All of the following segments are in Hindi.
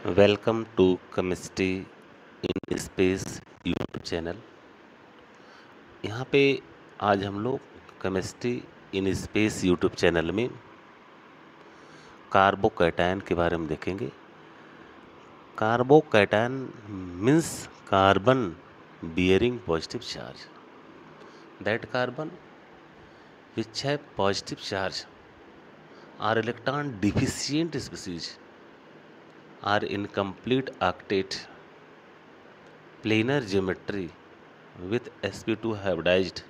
Welcome to chemistry in space YouTube channel. यहाँ पे आज हम लोग chemistry in space YouTube channel में कार्बोकैटायन के बारे में देखेंगे। Carbocation means carbon bearing positive charge, that carbon which have positive charge or electron deficient species or incomplete octet planar geometry with sp2 hybridized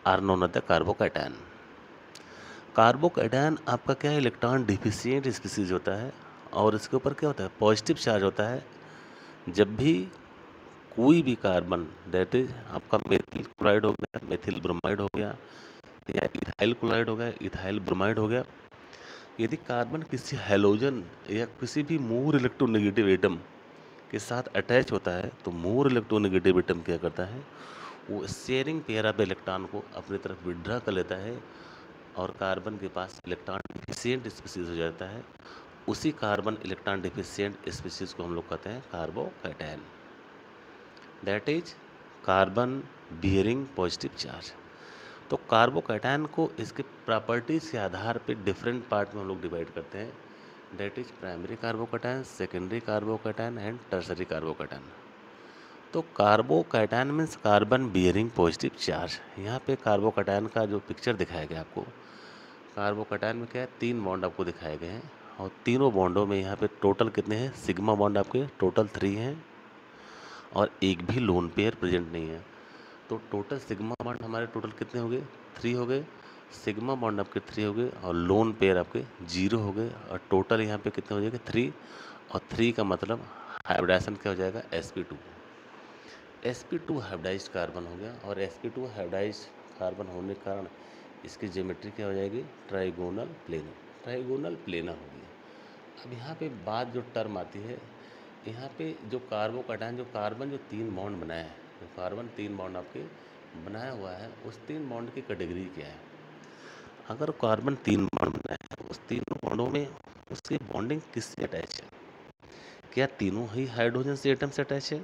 are known as the carbocation. Carbocation आपका क्या है, इलेक्ट्रॉन डिफिशिएंट स्पीसीज होता है और इसके ऊपर क्या होता है, पॉजिटिव चार्ज होता है। जब भी कोई भी कार्बन, दैट इज आपका मेथिल क्लोराइड हो गया, मेथिल ब्रोमाइड हो गया, या इथाइल क्लोराइड हो गया, इथाइल ब्रोमाइड हो गया, यदि कार्बन किसी हैलोजन या किसी भी मोर इलेक्ट्रोनेगेटिव एटम के साथ अटैच होता है तो मोर इलेक्ट्रोनेगेटिव एटम क्या करता है, वो शेयरिंग पेयर ऑफ इलेक्ट्रॉन को अपनी तरफ विड्रा कर लेता है और कार्बन के पास इलेक्ट्रॉन डिफिशिएंट स्पीसीज हो जाता है। उसी कार्बन इलेक्ट्रॉन डिफिशिएंट स्पीसीज को हम लोग कहते हैं carbocation, that is carbon bearing positive charge. तो कार्बोकैटायन को इसके प्रॉपर्टीज़ के आधार पे डिफरेंट पार्ट में हम लोग डिवाइड करते हैं, that is primary carbocation, secondary carbocation and tertiary carbocation. तो carbocation means carbon bearing positive charge. यहाँ पे कार्बोकैटायन का जो पिक्चर दिखाया गया आपको, कार्बोकैटायन में क्या है, 3 बॉन्ड आपको दिखाए गए हैं और तीनों बॉन्डों में यहाँ पे टोटल कितने हैं, सिग्मा बॉन्ड आपके टोटल 3 हैं और एक भी लोन पेयर प्रेजेंट नहीं है। तो टोटल सिग्मा बॉन्ड हमारे टोटल कितने हो गए, 3 हो गए। सिग्मा बॉन्ड आपके 3 हो गए और लोन पेयर आपके 0 हो गए और टोटल यहाँ पे कितने हो जाएंगे, 3। और 3 का मतलब हाइब्रिडाइजेशन क्या हो जाएगा, sp2। sp2 हाइब्रिडाइज्ड कार्बन हो गया और sp2 हाइब्रिडाइज्ड कार्बन होने के कारण इसकी ज्योमेट्री क्या हो जाएगी, ट्राइगोनल प्लेनर, ट्राइगोनल प्लेनर हो गया। अब यहाँ पे बात जो टर्म आती है, यहाँ पे जो कार्बोकैटायन, जो कार्बन जो 3 बॉन्ड बनाया है, जो कार्बन 3 बॉन्ड आपके बनाया हुआ है, उस 3 बॉन्ड की कैटेगरी क्या है। अगर कार्बन 3 बॉन्ड बनाया है, उस तीनों बॉन्डों में उसकी बॉन्डिंग किससे अटैच है, क्या तीनों ही हाइड्रोजन से एटम से अटैच है,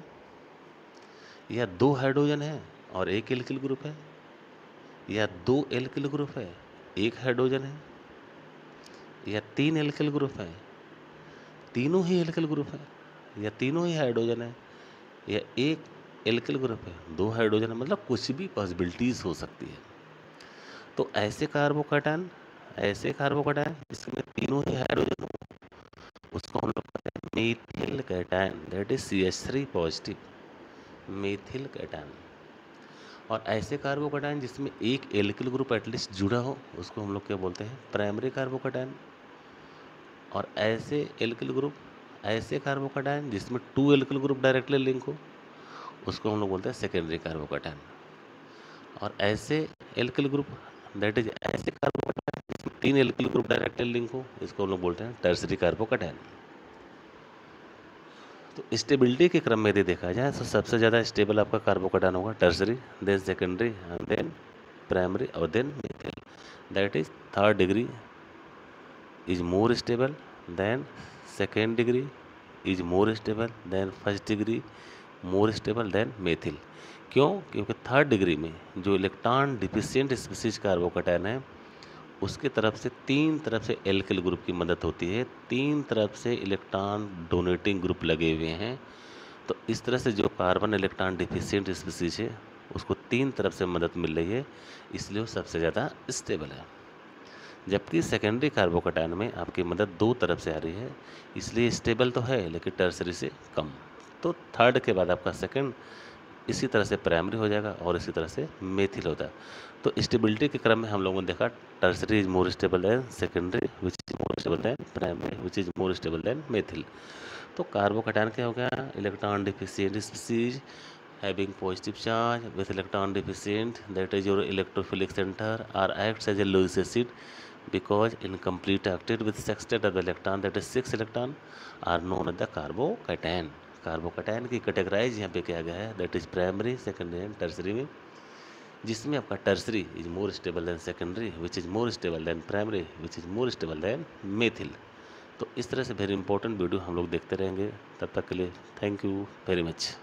या 2 हाइड्रोजन है और एक एल्किल ग्रुप है, या 2 एल्किल ग्रुप है, एक हाइड्रोजन है, या 3 एल्किल ग्रुप है, तीनों ही एल्किल ग्रुप है, या तीनों ही हाइड्रोजन है, या एक एल्किल ग्रुप है 2 हाइड्रोजन है, मतलब कुछ भी पॉसिबिलिटीज हो सकती है। तो ऐसे कार्बोकैटायन जिसमें तीनों ही हाइड्रोजन हो, उसको हम लोग कहते हैं methyl cation, that is CH3 positive, methyl cation. और ऐसे कार्बोकैटायन जिसमें एक एल्किल ग्रुप एटलीस्ट जुड़ा हो, उसको हम लोग क्या बोलते हैं, प्राइमरी कार्बोकैटायन। और ऐसे कार्बोकैटायन जिसमें 2 एल्किल ग्रुप डायरेक्टली लिंक हो, उसको हम लोग बोलते हैं सेकेंडरी कार्बोकैटायन। और ऐसे एल्किल ग्रुप, दैट इज ऐसे कार्बोकैटायन जिसमें 3 एल्किल ग्रुप डायरेक्टली लिंक हो, इसको हम लोग बोलते हैं टर्सरी कार्बोकैटायन। तो स्टेबिलिटी के क्रम में यदि देखा जाए तो सबसे ज़्यादा स्टेबल आपका कार्बोकैटायन होगा tertiary, then secondary, then primary और then methyl, that is third degree is more stable than second degree, is more stable than first degree, more stable than methyl। क्यों, क्योंकि थर्ड डिग्री में जो इलेक्ट्रॉन डिफिशिएंट स्पीसीज कार्बोकैटायन है, उसके तरफ से 3 तरफ से एल्किल ग्रुप की मदद होती है, 3 तरफ से इलेक्ट्रॉन डोनेटिंग ग्रुप लगे हुए हैं। तो इस तरह से जो कार्बन इलेक्ट्रॉन डिफिशिएंट स्पीसीज है, उसको 3 तरफ से मदद मिल रही है, इसलिए वो सबसे ज़्यादा स्टेबल है। जबकि सेकेंडरी कार्बोकैटायन में आपकी मदद 2 तरफ से आ रही है, इसलिए स्टेबल तो है लेकिन टर्सरी से कम। तो थर्ड के बाद आपका सेकंड, इसी तरह से प्राइमरी हो जाएगा और इसी तरह से मेथिल होता है। तो स्टेबिलिटी के क्रम में हम लोगों ने देखा tertiary is more stable then secondary which is more stable then primary which is more stable then methyl. तो कार्बोकैटायन क्या हो गया, electron deficient species having positive charge with electron deficient, that is your electrophilic center, or acts as a Lewis acid because incomplete octet with sextet of the electron, that is 6 electron, are known as the carbocation. Carbocation की कैटेगराइज यहाँ पे किया गया है, that is primary, secondary and tertiary में, जिसमें आपका tertiary is more stable then secondary which is more stable then primary which is more stable then methyl. तो इस तरह से वेरी इंपॉर्टेंट वीडियो हम लोग देखते रहेंगे। तब तक के लिए थैंक यू वेरी मच।